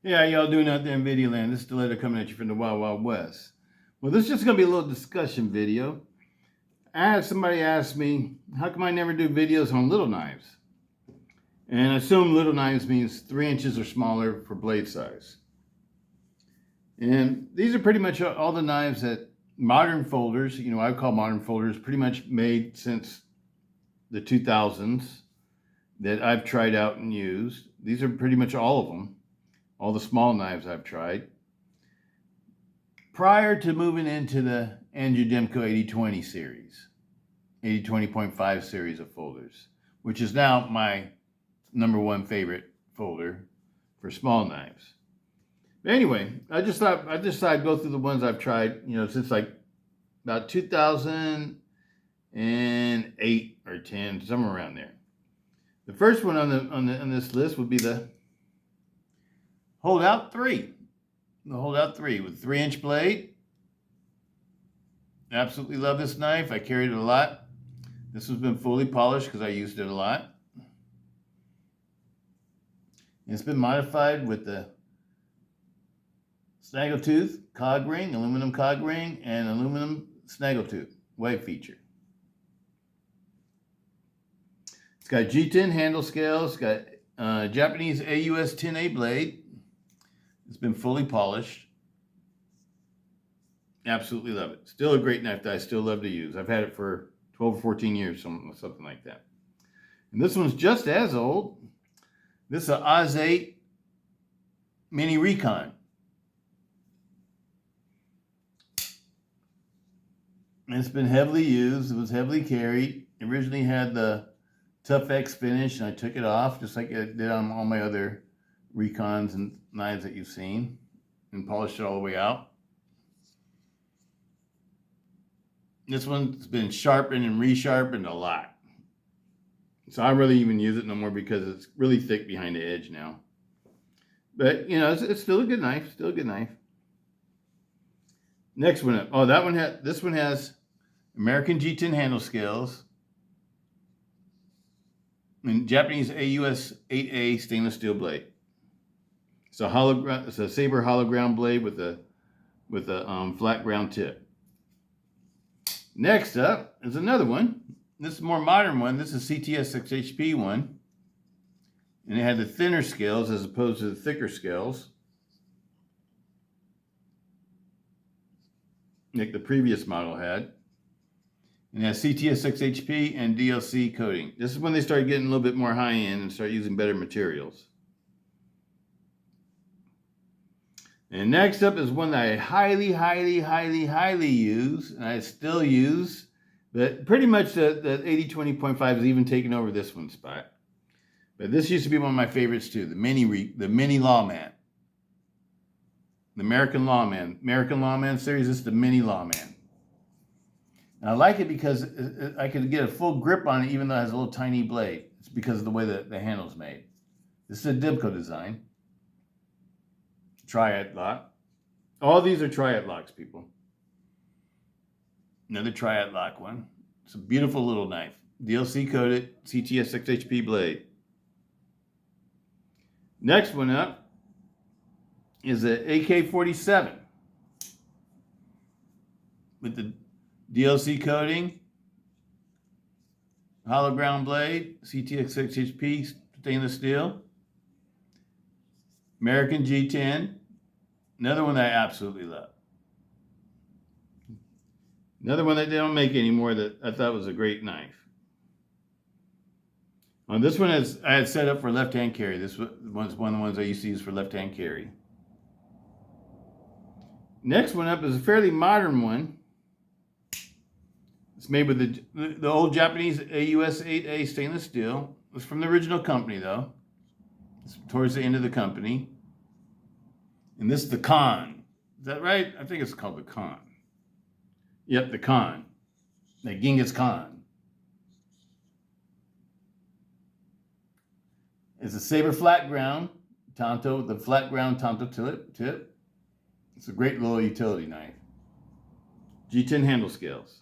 Yeah, how y'all doing out there in video land? This is Stiletto coming at you from the Wild Wild West. Well, this is just going to be a little discussion video. I had somebody ask me, how come I never do videos on little knives? And I assume little knives means 3 inches or smaller for blade size. And these are pretty much all the knives that modern folders, I call modern folders, pretty much made since the 2000s that I've tried out and used. These are pretty much all of them. All the small knives I've tried. Prior to moving into the Demco 8020 series, 8020.5 series of folders, which is now my #1 favorite folder for small knives. But anyway, I just thought I'd go through the ones I've tried, since like about 2008 or 10, somewhere around there. The first one on this list would be the Holdout 3. The Holdout 3 with 3-inch blade. Absolutely love this knife. I carried it a lot. This has been fully polished because I used it a lot. It's been modified with the snaggletooth cog ring, aluminum cog ring, and aluminum snaggletooth wave feature. It's got G10 handle scales. It's got Japanese AUS 10A blade. It's been fully polished. Absolutely love it. Still a great knife that I still love to use. I've had it for 12 or 14 years, something like that. And this one's just as old. This is an Oz 8 Mini Recon. And it's been heavily used. It was heavily carried. It originally had the Tough X finish, and I took it off just like I did on all my other Recons and knives that you've seen, and polished it all the way out. This one's been sharpened and resharpened a lot. So I really even use it no more because it's really thick behind the edge now. But, it's still a good knife. Still a good knife. Next one up. Oh, this one has American G10 handle scales and Japanese AUS 8A stainless steel blade. It's a saber hollow ground blade with a flat ground tip. Next up is another one. This is a more modern one. This is CTS-XHP one. And it had the thinner scales as opposed to the thicker scales, like the previous model had. And it has CTS-XHP and DLC coating. This is when they started getting a little bit more high-end and start using better materials. And next up is one that I highly use, and I still use, but pretty much the 8020.5 is even taking over this one's spot. But this used to be one of my favorites too, the Mini Lawman. The American Lawman series, this is the Mini Lawman. And I like it because I can get a full grip on it even though it has a little tiny blade. It's because of the way that the handle's made. This is a Demco design. Triad lock. All these are triad locks, people. Another triad lock one. It's a beautiful little knife. DLC coated CTS-XHP blade. Next one up is the AK-47 with the DLC coating, hollow ground blade, CTS-XHP stainless steel. American G10, another one that I absolutely love. Another one that they don't make anymore that I thought was a great knife. This one I had set up for left-hand carry. This one's one of the ones I used to use for left-hand carry. Next one up is a fairly modern one. It's made with the old Japanese AUS 8A stainless steel. It's from the original company, though. It's towards the end of the company. And this is the Khan. Is that right? I think it's called the Khan. Yep, the Khan. The Genghis Khan. It's a saber flat ground Tanto with the flat ground Tanto tip. It's a great little utility knife. G10 handle scales.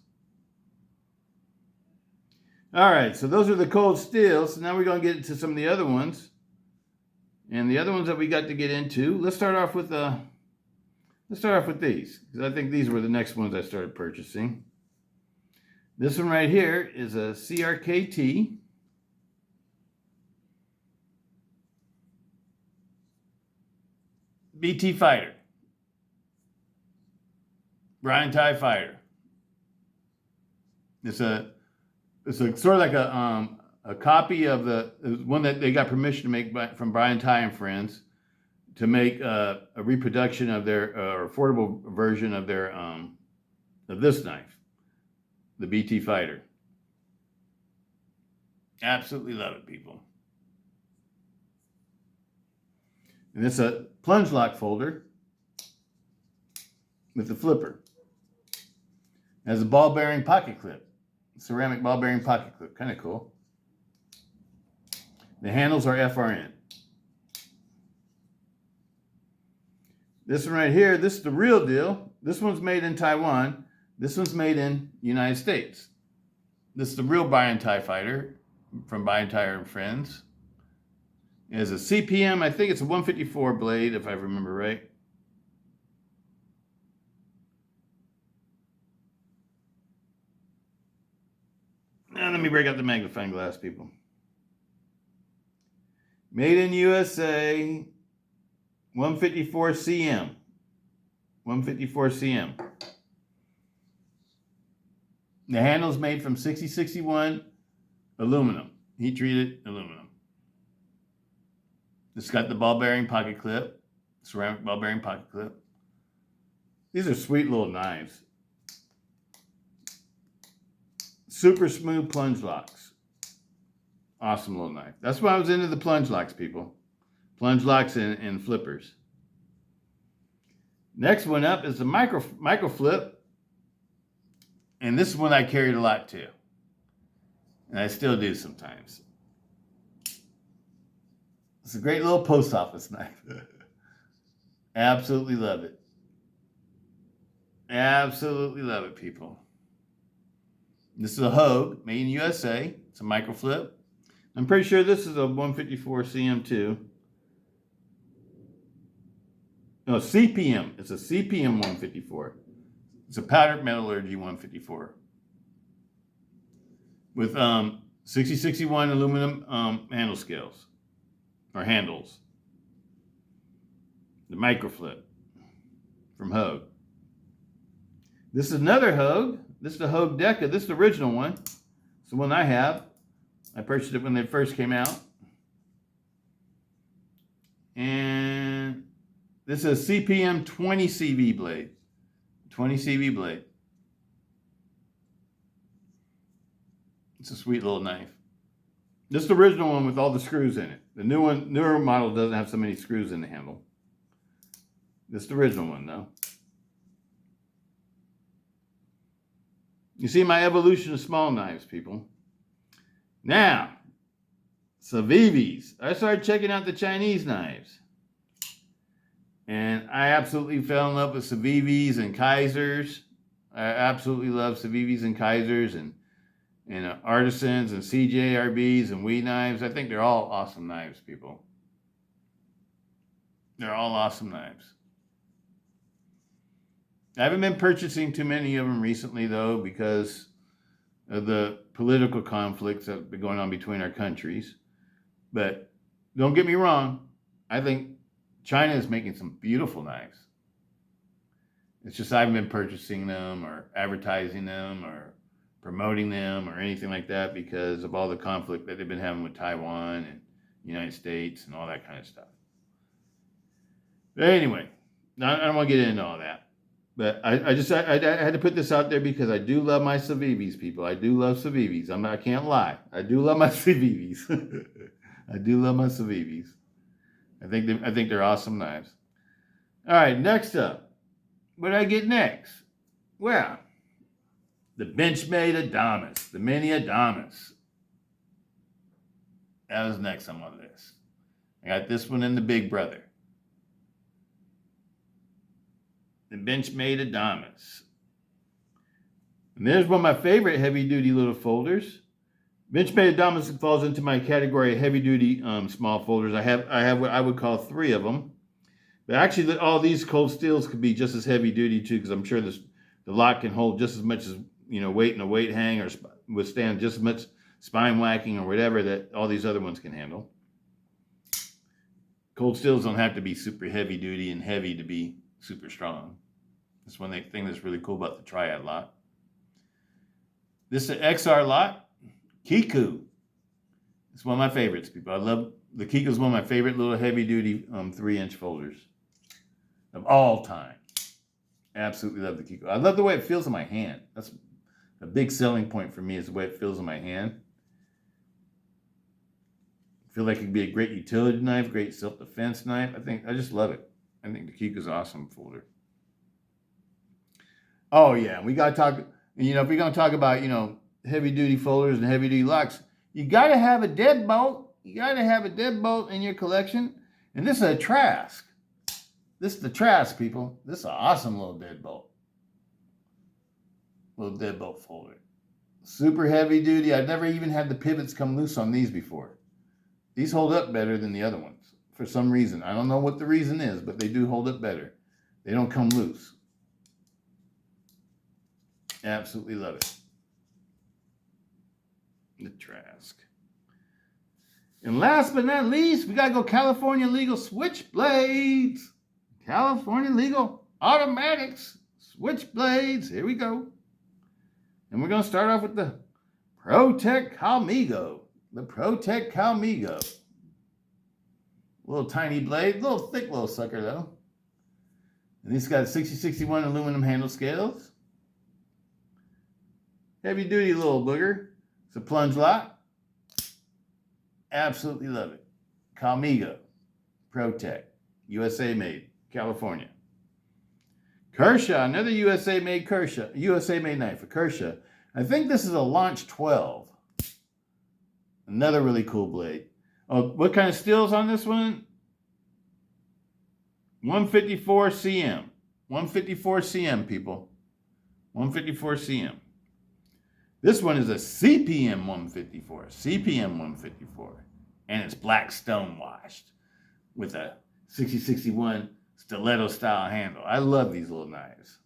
All right, so those are the cold steels. So now we're going to get into some of the other ones. And the other ones that we got to get into, let's start off with these, because I think these were the next ones I started purchasing. This one right here is a CRKT. BT Fighter. Brian Ty Fighter. It's a sort of like a copy of the one that they got permission to make from Brian Ty and Friends, to make a reproduction of their affordable version of their of this knife, the BT Fighter. Absolutely love it, people. And it's a plunge lock folder with the flipper. It has a ball bearing pocket clip, ceramic ball bearing pocket clip, kind of cool. The handles are FRN. This one right here, this is the real deal. This one's made in Taiwan. This one's made in the United States. This is the real Brian Ty Fighter from Brian Ty and Friends. It has a CPM, I think it's a 154 blade, if I remember right. Now let me break out the magnifying glass, people. Made in USA, 154 cm. 154 cm. The handle's made from 6061 aluminum, heat treated aluminum. It's got the ball bearing pocket clip, ceramic ball bearing pocket clip. These are sweet little knives. Super smooth plunge locks. Awesome little knife. That's why I was into the plunge locks, people. Plunge locks and flippers. Next one up is the micro flip. And this is one I carried a lot too. And I still do sometimes. It's a great little post office knife. Absolutely love it. Absolutely love it, people. This is a Hogue, made in USA. It's a micro flip. I'm pretty sure this is a 154 cm too. No, CPM. It's a CPM 154. It's a powdered metallurgy 154. With 6061 aluminum handle scales. Or handles. The micro flip from Hogue. This is another Hogue. This is the Hogue Deca. This is the original one. It's the one I have. I purchased it when they first came out. And this is a CPM 20 CV blade. 20 CV blade. It's a sweet little knife. This is the original one with all the screws in it. The newer model doesn't have so many screws in the handle. This is the original one, though. You see my evolution of small knives, people. Now, Civivis. I started checking out the Chinese knives. And I absolutely fell in love with Civivis and Kaisers. I absolutely love Civivis and Kaisers and Artisans and CJRBs and Wee knives. I think they're all awesome knives, people. They're all awesome knives. I haven't been purchasing too many of them recently, though, because of the political conflicts that have been going on between our countries. But don't get me wrong, I think China is making some beautiful knives. It's just I haven't been purchasing them or advertising them or promoting them or anything like that because of all the conflict that they've been having with Taiwan and the United States and all that kind of stuff. But anyway, I don't want to get into all that. But I had to put this out there because I do love my Civivis, people. I do love Civivis. I can't lie. I do love my Civivis. I do love my Civivis. I think they're awesome knives. All right, next up. What did I get next? Well, the Benchmade Adamas, the Mini Adamas. That was next on my list. I got this one in the Big Brother. The Benchmade Adamas. And there's one of my favorite heavy-duty little folders. Benchmade Dominus falls into my category of heavy-duty small folders. I have what I would call 3 of them. But actually, all these cold steels could be just as heavy-duty too, because I'm sure the lock can hold just as much as weight in a weight hang, or withstand just as much spine whacking or whatever that all these other ones can handle. Cold steels don't have to be super heavy-duty and heavy to be super strong. That's one thing that's really cool about the Triad lock. This is an XR lock. Kiku. It's one of my favorites, people. I love the Kiku. Is one of my favorite little heavy-duty 3-inch folders of all time. Absolutely love the Kiku. I love the way it feels in my hand. That's a big selling point for me, is the way it feels in my hand. I feel like it could be a great utility knife, great self-defense knife. I just love it. I think the Kiku is an awesome folder. Oh yeah, we gotta talk. If we're gonna talk about heavy-duty folders and heavy-duty locks, you gotta have a deadbolt. You gotta have a deadbolt in your collection. And this is a Trask. This is the Trask, people. This is an awesome little deadbolt. Little deadbolt folder. Super heavy-duty. I've never even had the pivots come loose on these before. These hold up better than the other ones for some reason. I don't know what the reason is, but they do hold up better. They don't come loose. Absolutely love it. The Trask. And last but not least, we got to go California Legal Switchblades. California Legal Automatics Switchblades. Here we go. And we're going to start off with the ProTech Calmigo. The ProTech Calmigo. Little tiny blade. Little thick little sucker though. And this got 6061 aluminum handle scales. Heavy duty little booger. It's a plunge lock. Absolutely love it. Calmigo. ProTech. USA made. California. Kershaw. Another USA made knife for Kershaw. I think this is a Launch 12. Another really cool blade. Oh, what kind of steel's on this one? 154 cm. 154 cm, people. 154 cm. This one is a CPM 154. CPM 154. And it's black stone washed with a 6061 stiletto style handle. I love these little knives.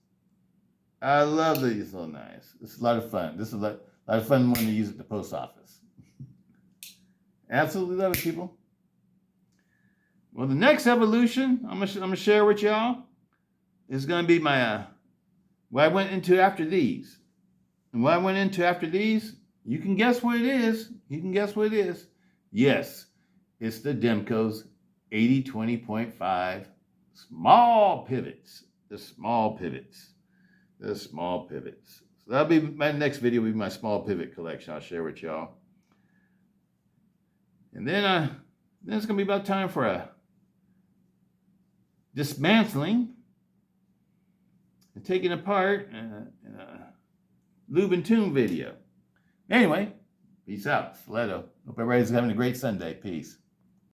I love these little knives. This is a lot of fun. This is a lot of fun when you use it at the post office. Absolutely love it, people. Well, the next evolution I'm gonna share with y'all is gonna be my what I went into after these. And what I went into after these, you can guess what it is. You can guess what it is. Yes, it's the Demco's 80-20.5 small pivots. The small pivots. The small pivots. So that'll be my next video. Will be my small pivot collection. I'll share with y'all. And then it's gonna be about time for a dismantling and taking apart lube and tune video. Anyway, peace out. Stiletto. Hope everybody's having a great Sunday. Peace.